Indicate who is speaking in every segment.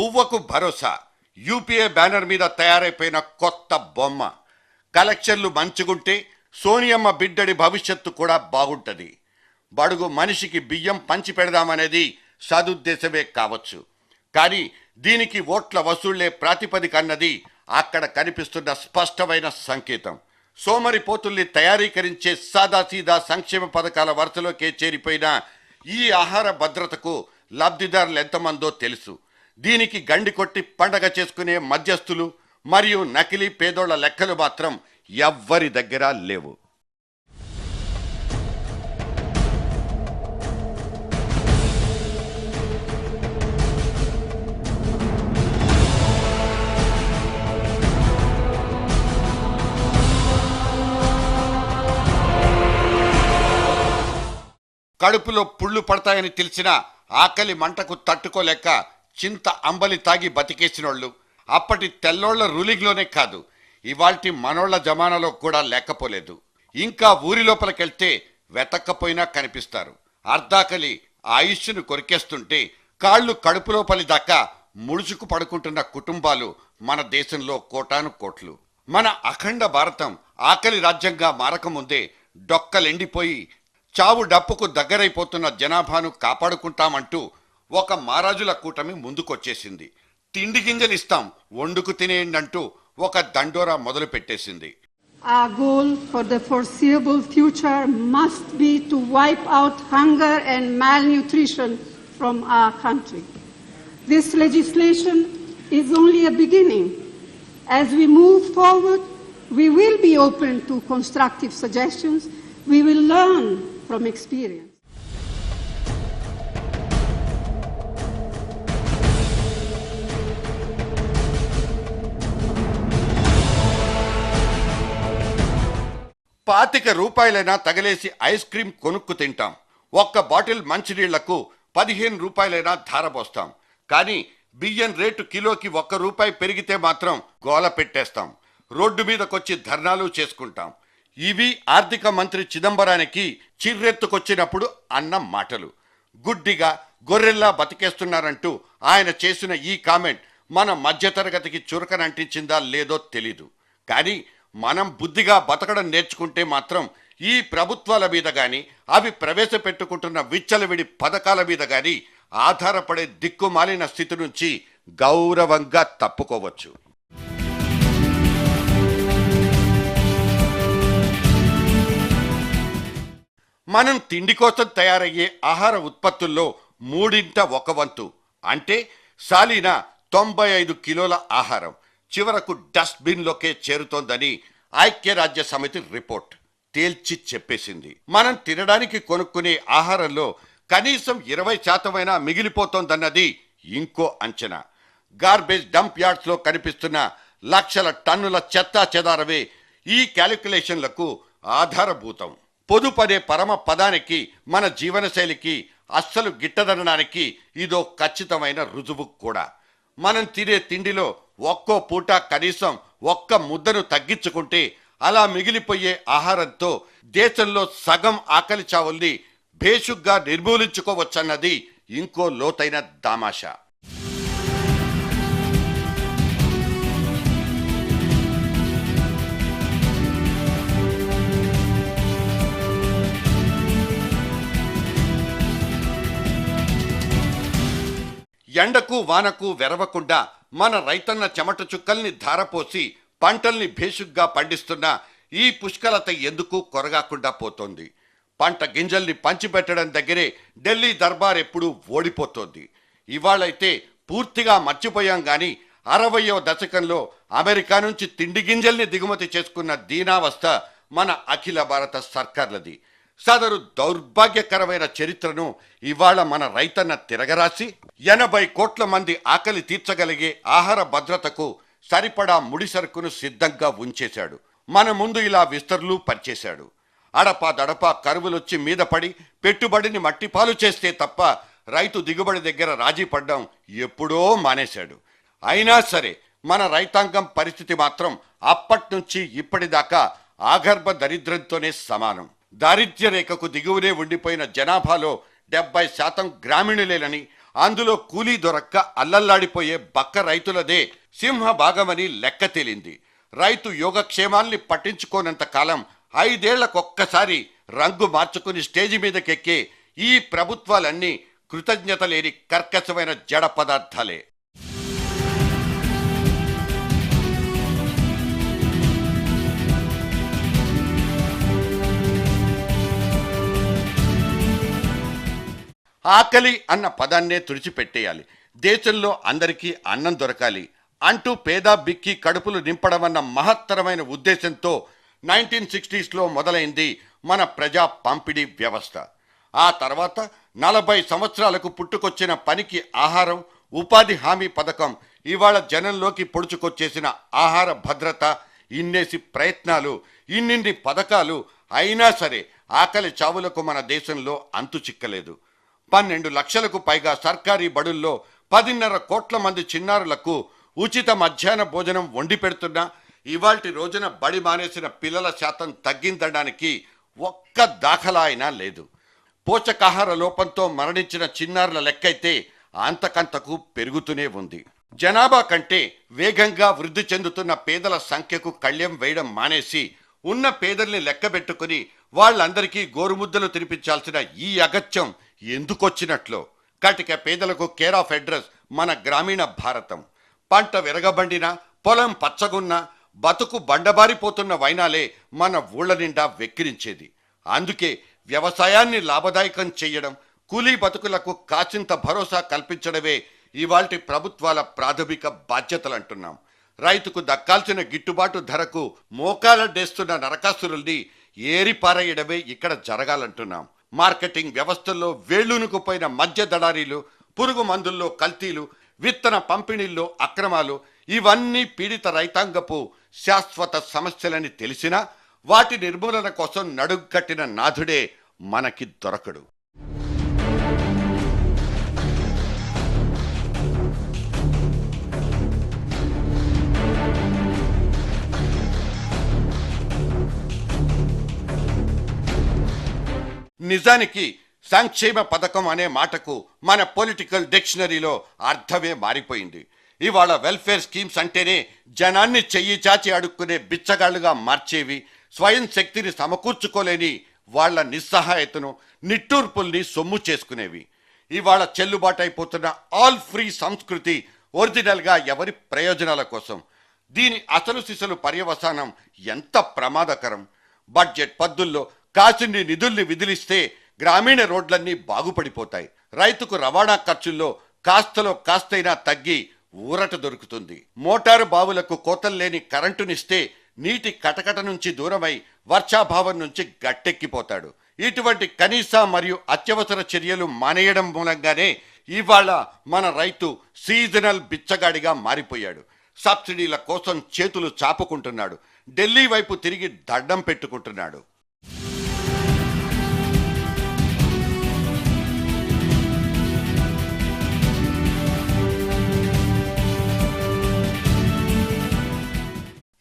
Speaker 1: బువ్వకు భరోసా UPA banner మీద తయారైపోయిన కొత్త బొమ్మ. కలెక్షన్లు మంచుకుంటే సోనియమ్మ బిడ్డడి భవిష్యత్తు కూడా బాగుంటది. బడుగు మనిషికి బియ్యం పంచి పెడదామనేది సదుద్దేశమే కావచ్చు, కానీ దీనికి ఓట్ల వసూళ్లే ప్రాతిపదిక అన్నది అక్కడ కనిపిస్తున్న స్పష్టమైన సంకేతం. సోమరిపోతుల్ని తయారీకరించే సాదాసీదా సంక్షేమ పథకాల వరుసలోకే చేరిపోయిన ఈ ఆహార భద్రతకు లబ్ధిదారులు ఎంతమందో తెలుసు. దీనికి గండి కొట్టి పండగ చేసుకునే మధ్యస్థులు మరియు నకిలీ పేదోళ్ల లెక్కలు మాత్రం ఎవ్వరి దగ్గర లేవు. కడుపులో పుళ్ళు పడతాయని తెలిసిన ఆకలి మంటకు తట్టుకోలేక చింత అంబలి తాగి బతికేసినోళ్ళు అప్పటి తెల్లోళ్ల రూలింగ్లోనే కాదు, ఇవాల్టి మనోళ్ల జమానాలో కూడా లేకపోలేదు. ఇంకా ఊరి లోపలికెళ్తే వెతక్కపోయినా కనిపిస్తారు. అర్ధాకలి ఆయుష్ను కొరికేస్తుంటే కాళ్ళు కడుపు లోపలి దాకా ముడుచుకు పడుకుంటున్న కుటుంబాలు మన దేశంలో కోటాను కోట్లు. మన అఖండ భారతం ఆకలి రాజ్యంగా మారకముందే డొక్కలెండిపోయి చావు డప్పుకు దగ్గరైపోతున్న జనాభాను కాపాడుకుంటామంటూ ఒక మారాజుల కూటమి ముందుకొచ్చేసింది. తిండి గింజలిస్తాం, వండుకు తినేయండంటూ ఒక దండోరా మొదలు పెట్టేసింది.
Speaker 2: Our goal for the foreseeable future must be to wipe out hunger and malnutrition from our country. This legislation is only a beginning. As we move forward, we will be open to constructive suggestions. We will learn from experience. ₹25 తగలేసి ice cream కొనుక్కు తింటాం. ఒక్క bottle మంచినీళ్లకు ₹15 ధారపోస్తాం. కానీ బియ్యం rate కిలోకి ₹1 పెరిగితే మాత్రం గోల పెట్టేస్తాం. రోడ్డు మీదకొచ్చి ధర్నాలు చేసుకుంటాం. ఇవి ఆర్థిక మంత్రి చిదంబరానికి చిర్రెత్తుకొచ్చినప్పుడు అన్న మాటలు. గుడ్డిగా గొర్రెల్లా బతికేస్తున్నారంటూ ఆయన చేసిన ఈ కామెంట్ మన మధ్యతరగతికి చురకనంటించిందా లేదో తెలీదు. కానీ మనం బుద్ధిగా బతకడం నేర్చుకుంటే మాత్రం ఈ ప్రభుత్వాల మీద గాని అవి ప్రవేశపెట్టుకుంటున్న విచ్చలవిడి పథకాల మీద గాని ఆధారపడే దిక్కుమాలిన స్థితి నుంచి గౌరవంగా తప్పుకోవచ్చు. మనం తిండి కోసం తయారయ్యే ఆహార ఉత్పత్తుల్లో 1/3 అంటే సాలీన 95 కిలోల ఆహారం చివరకు డస్ట్బిన్లోకే చేరుతోందని ఐక్యరాజ్య సమితి రిపోర్ట్ తేల్చి చెప్పేసింది. మనం తినడానికి కొనుక్కునే ఆహారంలో కనీసం 20% మిగిలిపోతోందన్నది ఇంకో అంచనా. గార్బేజ్ డంప్ యార్డ్స్లో కనిపిస్తున్న లక్షల టన్నుల చెత్తా చెదారవే ఈ క్యాలిక్యులేషన్లకు ఆధారభూతం. పొదుపనే పరమ పదానికి మన జీవనశైలికి అస్సలు గిట్టదనడానికి ఇదో ఖచ్చితమైన రుజువు కూడా. మనం తినే తిండిలో ఒక్కో పూట కనీసం 1 ముద్దను తగ్గించుకుంటే అలా మిగిలిపోయే ఆహారంతో దేశంలో సగం ఆకలి చావుల్ని భేషుగ్గా నిర్మూలించుకోవచ్చన్నది ఇంకో లోతైన దామాషా. ఎండకు వానకు వెరవకుండా మన రైతన్న చెమట చుక్కల్ని ధారపోసి పంటల్ని భేషుగ్గా పండిస్తున్న ఈ పుష్కలత ఎందుకు కొరగాకుండా పోతోంది. పంట గింజల్ని పంచిపెట్టడం దగ్గరే ఢిల్లీ దర్బార్ ఎప్పుడూ ఓడిపోతోంది. ఇవాళైతే పూర్తిగా మర్చిపోయాం గాని 60వ దశకంలో అమెరికా నుంచి తిండి గింజల్ని దిగుమతి చేసుకున్న దీనావస్థ మన అఖిల భారత సర్కార్లది. సదరు దౌర్భాగ్యకరమైన చరిత్రను ఇవాళ మన రైతన్న తిరగరాసి 80 కోట్ల మంది ఆకలి తీర్చగలిగే ఆహార భద్రతకు సరిపడా ముడి సరుకును సిద్ధంగా ఉంచేశాడు. మన ముందు ఇలా విస్తరులు పరిచేశాడు. అడపా దడపా కరువులొచ్చి మీద పడి పెట్టుబడిని మట్టిపాలు చేస్తే తప్ప రైతు దిగుబడి దగ్గర రాజీ పడ్డం ఎప్పుడో మానేశాడు. అయినా సరే మన రైతాంగం పరిస్థితి మాత్రం అప్పట్నుంచి ఇప్పటిదాకా ఆగర్భ దరిద్రంతోనే సమానం. దారిద్ర్య రేఖకు దిగువనే ఉండిపోయిన జనాభాలో 70% గ్రామీణులేనని అందులో కూలీ దొరక్క అల్లల్లాడిపోయే బక్క రైతులదే సింహ భాగమని లెక్క తేలింది. రైతు యోగక్షేమాల్ని పట్టించుకోనంత కాలం 5 ఏళ్లకొక్కసారి రంగు మార్చుకుని స్టేజి మీదకెక్కే ఈ ప్రభుత్వాలన్నీ కృతజ్ఞత లేని కర్కశమైన జడ పదార్థాలే. ఆకలి అన్న పదాన్నే తుడిచిపెట్టేయాలి. దేశంలో అందరికీ అన్నం దొరకాలి అంటూ పేద బిక్కి కడుపులు నింపడమన్న మహత్తరమైన ఉద్దేశంతో 1960s మొదలైంది మన ప్రజా పంపిణీ వ్యవస్థ. ఆ తర్వాత 40 సంవత్సరాలకు పుట్టుకొచ్చిన పనికి ఆహారం, ఉపాధి హామీ పథకం, ఇవాళ జనంలోకి పొడుచుకొచ్చేసిన ఆహార భద్రత, ఇన్నేసి ప్రయత్నాలు, ఇన్నిన్ని పథకాలు అయినా సరే ఆకలి చావులకు మన దేశంలో అంతు చిక్కలేదు. 12 లక్షలకు పైగా సర్కారీ బడుల్లో 10.5 కోట్ల మంది చిన్నారులకు ఉచిత మధ్యాహ్న భోజనం వండి పెడుతున్నా ఇవాల్టి రోజున బడి మానేసిన పిల్లల శాతం తగ్గిందడానికి ఒక్క దాఖలా అయినా లేదు. పోషకాహార లోపంతో మరణించిన చిన్నారుల లెక్కైతే అంతకంతకు పెరుగుతూనే ఉంది. జనాభా కంటే వేగంగా వృద్ధి చెందుతున్న పేదల సంఖ్యకు కళ్లెం వేయడం మానేసి ఉన్న పేదల్ని లెక్కబెట్టుకుని వాళ్ళందరికీ గోరుముద్దలు తినిపించాల్సిన ఈ అగత్యం ఎందుకొచ్చినట్లో. కటిక పేదలకు కేర్ ఆఫ్ అడ్రస్ మన గ్రామీణ భారతం. పంట విరగబండినా, పొలం పచ్చగున్నా, బతుకు బండబారిపోతున్న వైనాలే మన ఊళ్ళ నిండా వెక్కిరించేది. అందుకే వ్యవసాయాన్ని లాభదాయకం చేయడం, కూలీ బతుకులకు కాసింత భరోసా కల్పించడమే ఇవాల్టి ప్రభుత్వాల ప్రాథమిక బాధ్యతలంటున్నాం. రైతుకు దక్కాల్సిన గిట్టుబాటు ధరకు మోకాలడ్డేస్తున్న నరకాసురుల్ని ఏరిపారేయడమే ఇక్కడ జరగాలంటున్నాం. మార్కెటింగ్ వ్యవస్థల్లో వేళ్లునుకుపోయిన మధ్య దళారీలు, పురుగు మందుల్లో కల్తీలు, విత్తన పంపిణీల్లో అక్రమాలు, ఇవన్నీ పీడిత రైతాంగపు శాశ్వత సమస్యలని తెలిసినా వాటి నిర్మూలన కోసం నడుగట్టిన నాథుడే మనకి దొరకడు. నిజానికి సంక్షేమ పథకం అనే మాటకు మన పొలిటికల్ డిక్షనరీలో అర్థమే మారిపోయింది. ఇవాళ వెల్ఫేర్ స్కీమ్స్ అంటేనే జనాన్ని చెయ్యి చాచి అడుక్కునే బిచ్చగాళ్లుగా మార్చేవి, స్వయం శక్తిని సమకూర్చుకోలేని వాళ్ల నిస్సహాయతను, నిట్టూర్పుల్ని సొమ్ము చేసుకునేవి. ఇవాళ చెల్లుబాటైపోతున్న ఆల్ ఫ్రీ సంస్కృతి ఒరిజినల్గా ఎవరి ప్రయోజనాల కోసం. దీని అసలు సిసలు పర్యవసానం ఎంత ప్రమాదకరం. బడ్జెట్ పద్దుల్లో కాసిన్ని నిధుల్ని విదిలిస్తే గ్రామీణ రోడ్లన్నీ బాగుపడిపోతాయి. రైతుకు రవాణా ఖర్చుల్లో కాస్తలో కాస్తైనా తగ్గి ఊరట దొరుకుతుంది. మోటారు బావులకు కోతల్లేని కరెంటునిస్తే నీటి కటకట నుంచి దూరమై వర్షాభావం నుంచి గట్టెక్కిపోతాడు. ఇటువంటి కనీస మరియు అత్యవసర చర్యలు మానేయడం మూలంగానే ఇవాళ మన రైతు సీజనల్ బిచ్చగాడిగా మారిపోయాడు. సబ్సిడీల కోసం చేతులు చాపుకుంటున్నాడు. ఢిల్లీ వైపు తిరిగి దడ్డం పెట్టుకుంటున్నాడు.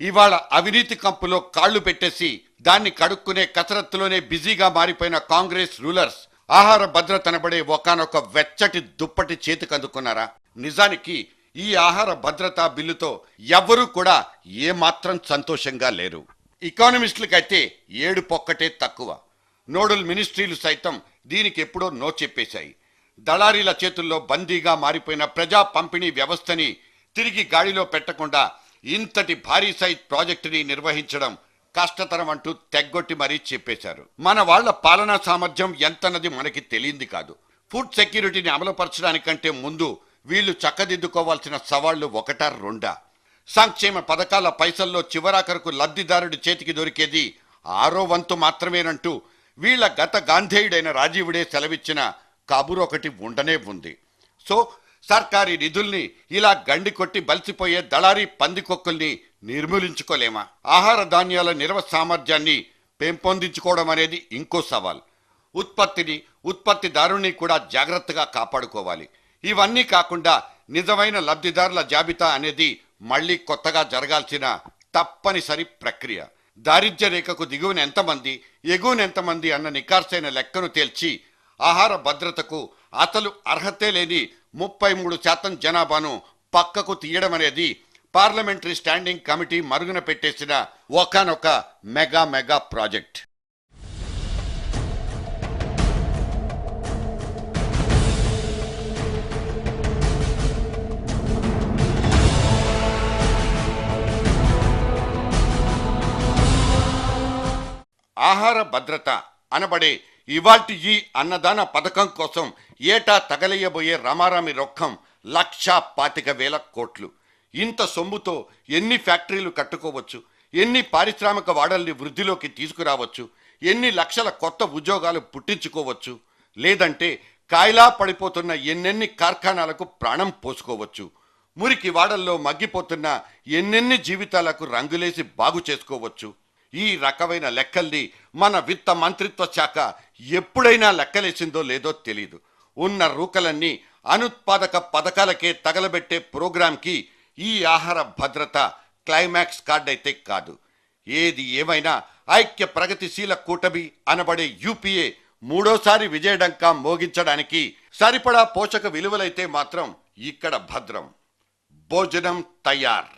Speaker 2: ఇవాళ అవినీతి కంపులో కాళ్లు పెట్టేసి దాన్ని కడుక్కునే కసరత్తులోనే బిజీగా మారిపోయిన కాంగ్రెస్ రూలర్స్ ఆహార భద్రత అనబడే ఒకానొక వెచ్చటి దుప్పటి చేతికందుకున్నారా? నిజానికి ఈ ఆహార భద్రతా బిల్లుతో ఎవ్వరూ కూడా ఏమాత్రం సంతోషంగా లేరు. ఎకానమిస్టులకైతే ఏడుపొక్కటే తక్కువ. నోడల్ మినిస్ట్రీలు సైతం దీనికి ఎప్పుడో నో చెప్పేశాయి. దళారీల చేతుల్లో బందీగా మారిపోయిన ప్రజా పంపిణీ వ్యవస్థని తిరిగి గాడిలో పెట్టకుండా ఇంతటి భారీ సైజ్ ప్రాజెక్టుని నిర్వహించడం కష్టతరం అంటూ తెగ్గొట్టి మరీ చెప్పేశారు. మన వాళ్ల పాలనా సామర్థ్యం ఎంతన్నది మనకి తెలియంది కాదు. ఫుడ్ సెక్యూరిటీని అమలుపరచడానికంటే ముందు వీళ్లు చక్కదిద్దుకోవాల్సిన సవాళ్లు ఒకటా రెండా? సంక్షేమ పథకాల పైసల్లో చివరాఖరకు లబ్ధిదారుడి చేతికి దొరికేది 6వ వంతు మాత్రమేనంటూ వీళ్ల గత గాంధేయుడైన రాజీవుడే సెలవిచ్చిన కబురొకటి ఉండనే ఉంది. సో సర్కారీ నిధుల్ని ఇలా గండి కొట్టి బలిసిపోయే దళారీ పందికొక్కుల్ని నిర్మూలించుకోలేమా? ఆహార ధాన్యాల నిల్వ సామర్థ్యాన్ని పెంపొందించుకోవడం అనేది ఇంకో సవాల్. ఉత్పత్తిదారుని కూడా జాగ్రత్తగా కాపాడుకోవాలి. ఇవన్నీ కాకుండా నిజమైన లబ్ధిదారుల జాబితా అనేది మళ్లీ కొత్తగా జరగాల్సిన తప్పనిసరి ప్రక్రియ. దారిద్ర్య రేఖకు దిగువన ఎంతమంది, ఎగువన ఎంతమంది అన్న నికార్సైన లెక్కను తేల్చి ఆహార భద్రతకు అసలు అర్హతే లేని
Speaker 1: 33% జనాభాను పక్కకు తీయడం అనేది పార్లమెంటరీ స్టాండింగ్ కమిటీ మరుగున పెట్టేసిన ఒకానొక మెగా ప్రాజెక్ట్. ఆహార భద్రత అనబడే ఇవాల్టి ఈ అన్నదాన పథకం కోసం ఏటా తగలయ్యబోయే రమారామి రొక్కం 1,25,000 కోట్లు. ఇంత సొమ్ముతో ఎన్ని ఫ్యాక్టరీలు కట్టుకోవచ్చు, ఎన్ని పారిశ్రామిక వాడల్ని వృద్ధిలోకి తీసుకురావచ్చు, ఎన్ని లక్షల కొత్త ఉద్యోగాలు పుట్టించుకోవచ్చు, లేదంటే కాయలా పడిపోతున్న ఎన్నెన్ని కార్ఖానాలకు ప్రాణం పోసుకోవచ్చు, మురికి వాడల్లో మగ్గిపోతున్న ఎన్నెన్ని జీవితాలకు రంగులేసి బాగు చేసుకోవచ్చు. ఈ రకమైన లెక్కల్ని మన విత్త మంత్రిత్వ శాఖ ఎప్పుడైనా లెక్కలేసిందో లేదో తెలీదు. ఉన్న రూకలన్నీ అనుత్పాదక పథకాలకే తగలబెట్టే ప్రోగ్రాంకి ఈ ఆహార భద్రత క్లైమాక్స్ కార్డ్ అయితే కాదు. ఏది ఏమైనా ఐక్య ప్రగతిశీల కూటమి అనబడే యూపీఏ మూడోసారి విజయడంకా మోగించడానికి సరిపడా పోషక విలువలైతే మాత్రం ఇక్కడ భద్రం. భోజనం తయార్.